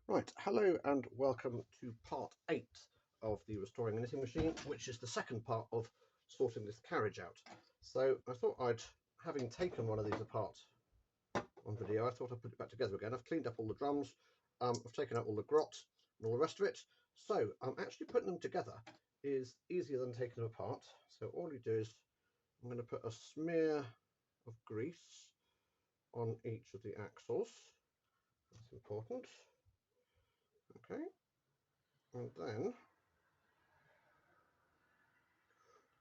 Right, hello and welcome to part 8 of the Restoring a Knitting Machine, which is the second part of sorting this carriage out. So I thought having taken one of these apart on video, I thought I'd put it back together again. I've cleaned up all the drums, I've taken out all the grot and all the rest of it. So actually putting them together is easier than taking them apart. So all you do is I'm going to put a smear of grease on each of the axles. That's important. Okay, and then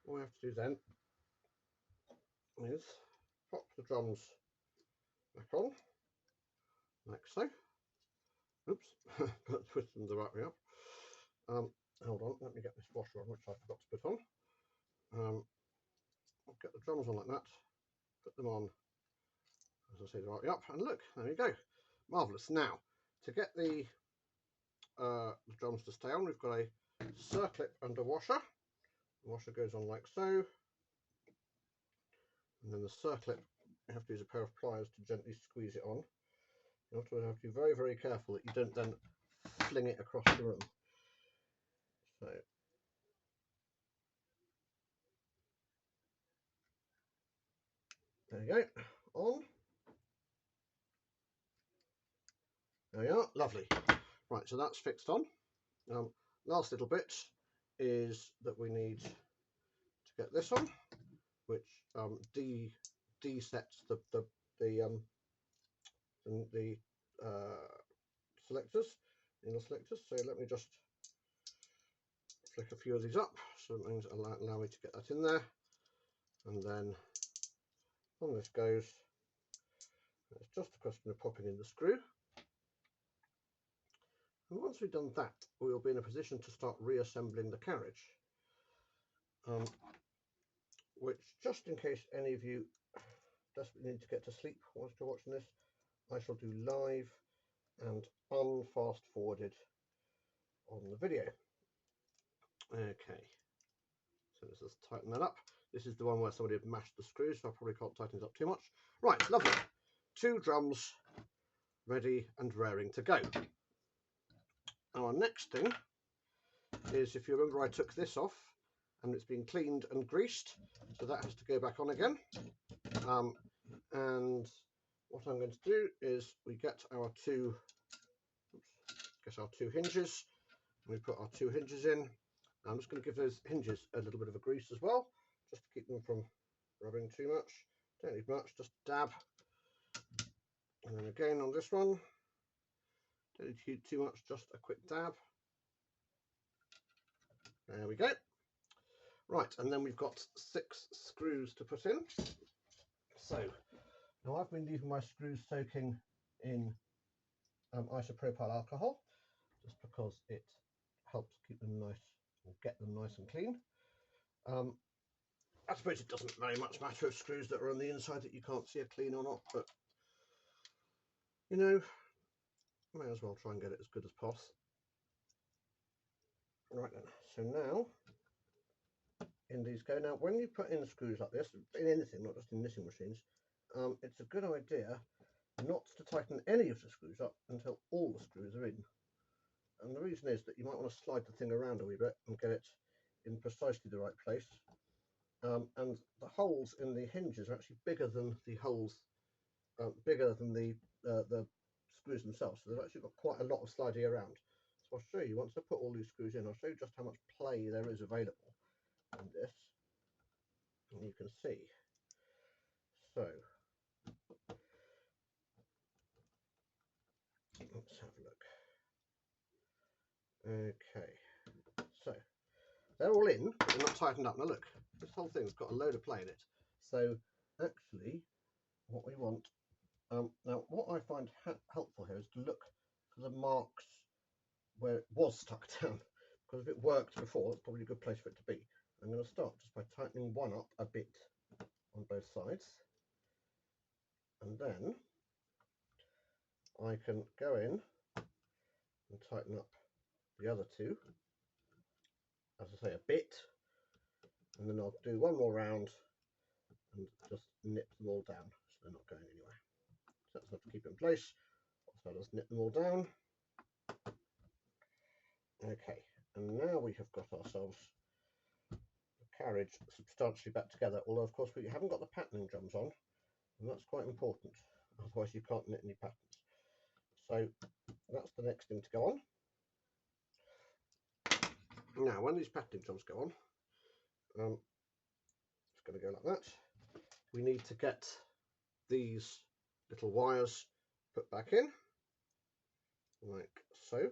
what we have to do then is pop the drums back on, like so. Oops, got to twist them the right way up. Hold on, let me get this washer on, which I forgot to put on. I'll get the drums on like that, put them on, as I say, the right way up, and look, there you go. Marvellous. Now, to get the drums to stay on, we've got a circlip and a washer. The washer goes on like so, and then the circlip, you have to use a pair of pliers to gently squeeze it on. You have to be very, very careful that you don't then fling it across the room. So there you go, on. There we are, lovely. Right, so that's fixed on. Last little bit is that we need to get this on, which desets the selectors, inner selectors. So let me just flick a few of these up, so it means allow me to get that in there, and then on this goes. It's just a question of popping in the screw. And once we've done that, we'll be in a position to start reassembling the carriage. Which, just in case any of you desperately need to get to sleep whilst you're watching this, I shall do live and unfast forwarded on the video. Okay, so let's just tighten that up. This is the one where somebody had mashed the screws, so I probably can't tighten it up too much. Right, lovely. 2 drums ready and raring to go. Our next thing is, if you remember, I took this off and it's been cleaned and greased, so that has to go back on again. And what I'm going to do is we get our two hinges, and we put our 2 hinges in. I'm just going to give those hinges a little bit of a grease as well, just to keep them from rubbing too much. Don't need much, just dab. And then again on this one, don't need to use too much, just a quick dab. There we go. Right, and then we've got 6 screws to put in. So now I've been leaving my screws soaking in isopropyl alcohol, just because it helps keep them nice, or get them nice and clean. I suppose it doesn't very much matter if screws that are on the inside that you can't see are clean or not, but you know, may as well try and get it as good as possible. Right then, so now in these go. Now when you put in screws like this, in anything, not just in knitting machines, it's a good idea not to tighten any of the screws up until all the screws are in. And the reason is that you might want to slide the thing around a wee bit and get it in precisely the right place. And the holes in the hinges are actually bigger than the holes, bigger than the screws themselves. So they've actually got quite a lot of sliding around. So I'll show you, once I put all these screws in, I'll show you just how much play there is available in this. And you can see. So let's have a look. Okay, so they're all in, but they're not tightened up. Now look, this whole thing's got a load of play in it. So actually, what we want, now what I find helpful here is to look for the marks where it was stuck down, because if it worked before, it's probably a good place for it to be. I'm going to start just by tightening one up a bit on both sides, and then I can go in and tighten up the other 2, as I say, a bit, and then I'll do one more round and just nip them all down so they're not going anywhere. So that's enough to keep it in place. So I'll just nip them all down. Okay, and now we have got ourselves the carriage substantially back together, although of course we haven't got the patterning drums on, and that's quite important, otherwise you can't knit any patterns. So that's the next thing to go on. Now when these patterning drums go on, it's going to go like that. We need to get these little wires put back in, like so.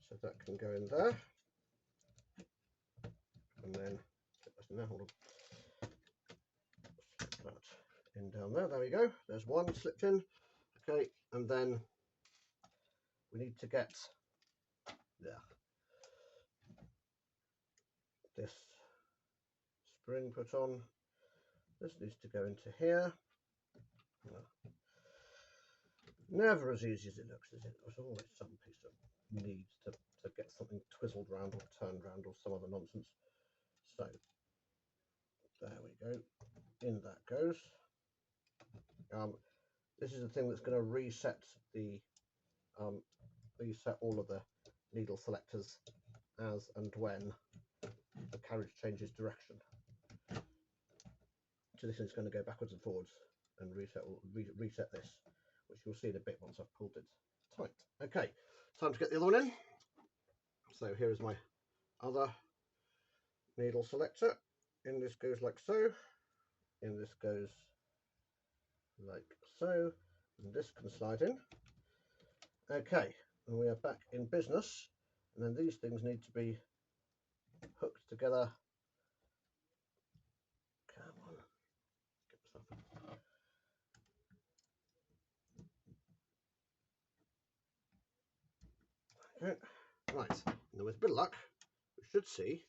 So that can go in there, and then now hold on, slip that in down there. There we go. There's one slipped in. Okay, and then we need to get this spring put on. This needs to go into here. Never as easy as it looks, is it? There's always some piece of needs to get something twizzled round or turned round or some other nonsense. So there we go. In that goes. This is the thing that's going to reset all of the needle selectors as and when the carriage changes direction. So this is going to go backwards and forwards and reset this, which you'll see in a bit once I've pulled it tight. Okay, time to get the other one in. So here is my other needle selector. In this goes like so. In this goes like so. And this can slide in. Okay, and we are back in business. And then these things need to be hooked together. Come on, get myself. Okay, right. And with a bit of luck, we should see,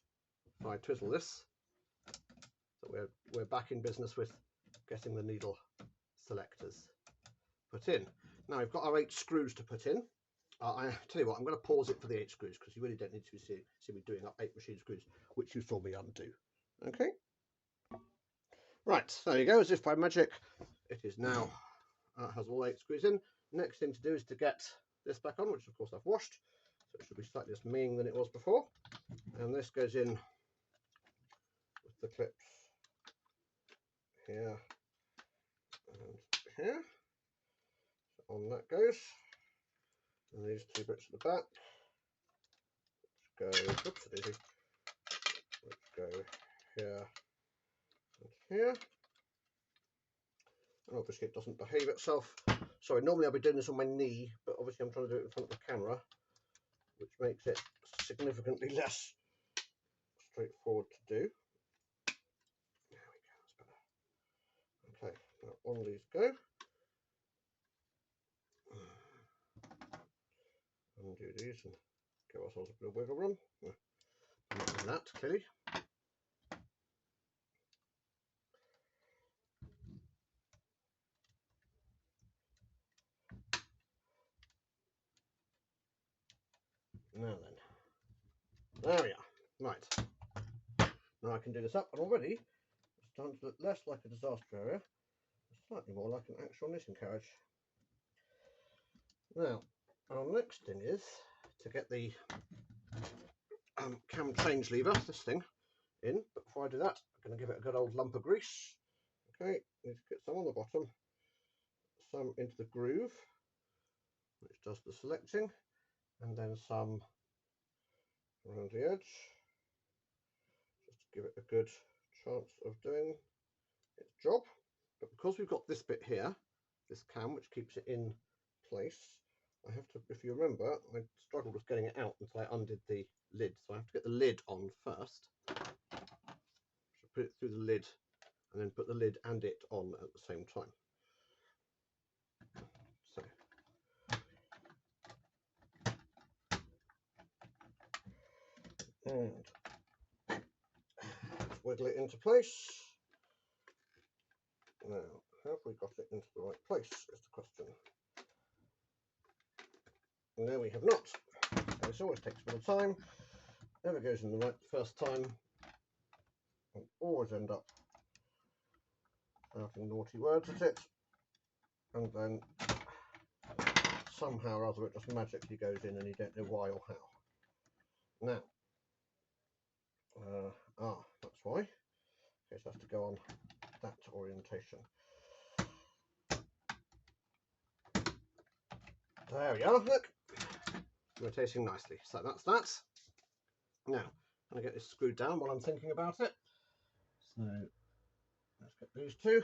if I twizzle this, that we're back in business with getting the needle selectors put in. Now we've got our 8 screws to put in. I tell you what, I'm going to pause it for the 8 screws because you really don't need to see me doing up 8 machine screws, which you saw me undo. Okay. Right, there you go. As if by magic, it is now has all 8 screws in. Next thing to do is to get this back on, which of course I've washed, so it should be slightly less mean than it was before. And this goes in with the clips here and here. So on that goes. And these 2 bits at the back, which go, oops, daisy, which go here and here. And obviously it doesn't behave itself. Sorry, normally I'll be doing this on my knee, but obviously I'm trying to do it in front of the camera, which makes it significantly less straightforward to do. There we go, that's better. Okay, now on these go. Undo these and give ourselves a bit of wiggle room. Not doing that, clearly. Now then, there we are. Right, now I can do this up, and already it's starting to look less like a disaster area, slightly more like an actual knitting carriage. Now, our next thing is to get the cam change lever, this thing, in. But before I do that, I'm going to give it a good old lump of grease. Okay, need to get some on the bottom, some into the groove, which does the selecting, and then some around the edge, just to give it a good chance of doing its job. But because we've got this bit here, this cam, which keeps it in place, I have to, if you remember, I struggled with getting it out until I undid the lid. So I have to get the lid on first. So put it through the lid and then put the lid and it on at the same time. So and wiggle it into place. Now, have we got it into the right place is the question. No, we have not. This always takes a bit of time. Never goes in the right first time. And always end up shouting naughty words at it. And then somehow or other it just magically goes in and you don't know why or how. Now, that's why. Okay, so it has to go on that orientation. There we are, look. Rotating nicely. So that's that. Now, I'm going to get this screwed down while I'm thinking about it. So, let's get these two.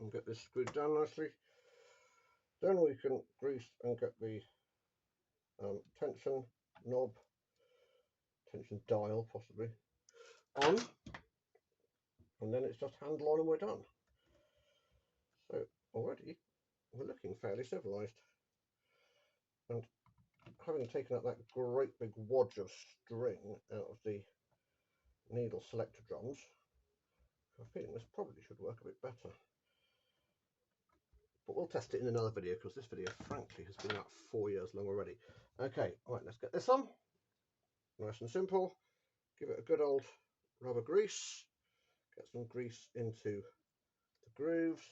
And get this screwed down nicely. Then we can grease and get the tension knob, tension dial possibly, on. And then it's just handle on and we're done. So already we're looking fairly civilized. And having taken out that great big wodge of string out of the needle selector drums, I'm feeling this probably should work a bit better. But we'll test it in another video because this video frankly has been about 4 years long already. Okay, right, let's get this on. Nice and simple. Give it a good old rubber grease. Get some grease into the grooves.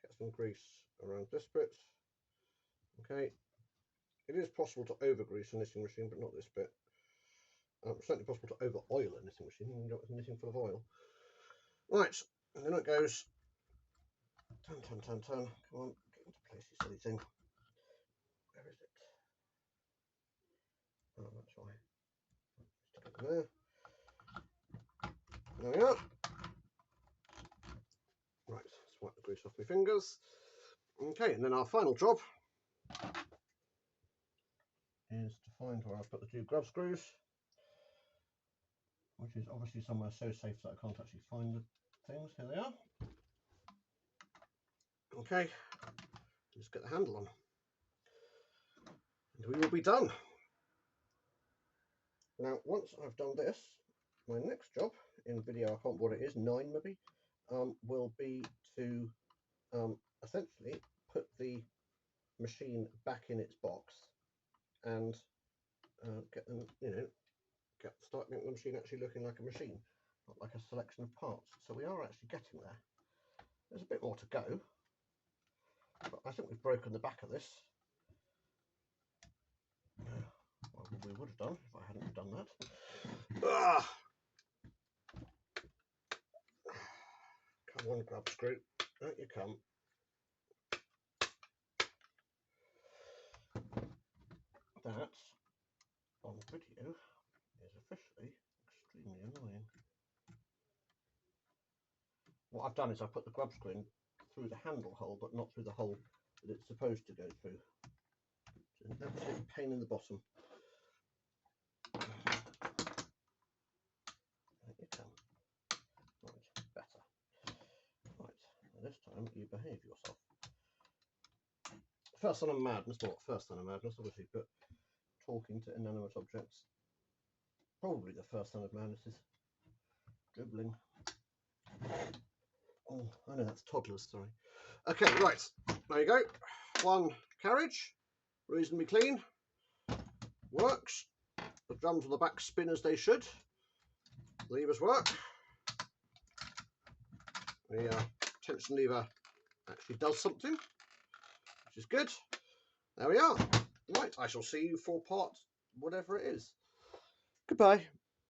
Get some grease around this bit. Okay. It is possible to over grease a knitting machine, but not this bit. Certainly possible to over oil a knitting machine. You can get knitting full of oil. Right, and then it goes. Turn. Come on, get into place, you silly thing. Where is it? Oh, that's why. Stick it there. There we are. Right, swipe the grease off my fingers. Okay, and then our final job is to find where I've put the 2 grub screws, which is obviously somewhere so safe that I can't actually find the things. Here they are. Okay, just get the handle on, and we will be done. Now, once I've done this, my next job in video, I can't remember what it is, 9 maybe, will be to essentially put the machine back in its box and get them, start making the machine actually looking like a machine, not like a selection of parts. So we are actually getting there. There's a bit more to go, but I think we've broken the back of this. Well, we would have done if I hadn't done that. Come on, grub screw, out you come. That, on video, is officially extremely annoying. What I've done is I've put the grub screw in through the handle hole, but not through the hole that it's supposed to go through. It's an absolute pain in the bottom. There you come. Right, better. Right, this time you behave yourself. First sign of madness, well, not first sign of madness, obviously, but talking to inanimate objects. Probably the first sign of madness is dribbling. Oh, I know that's toddlers, sorry. Okay, right, there you go. 1 carriage, reasonably clean, works. The drums on the back spin as they should. Levers work. The tension lever actually does something, which is good. There we are. Right, I shall see you for part whatever it is. Goodbye.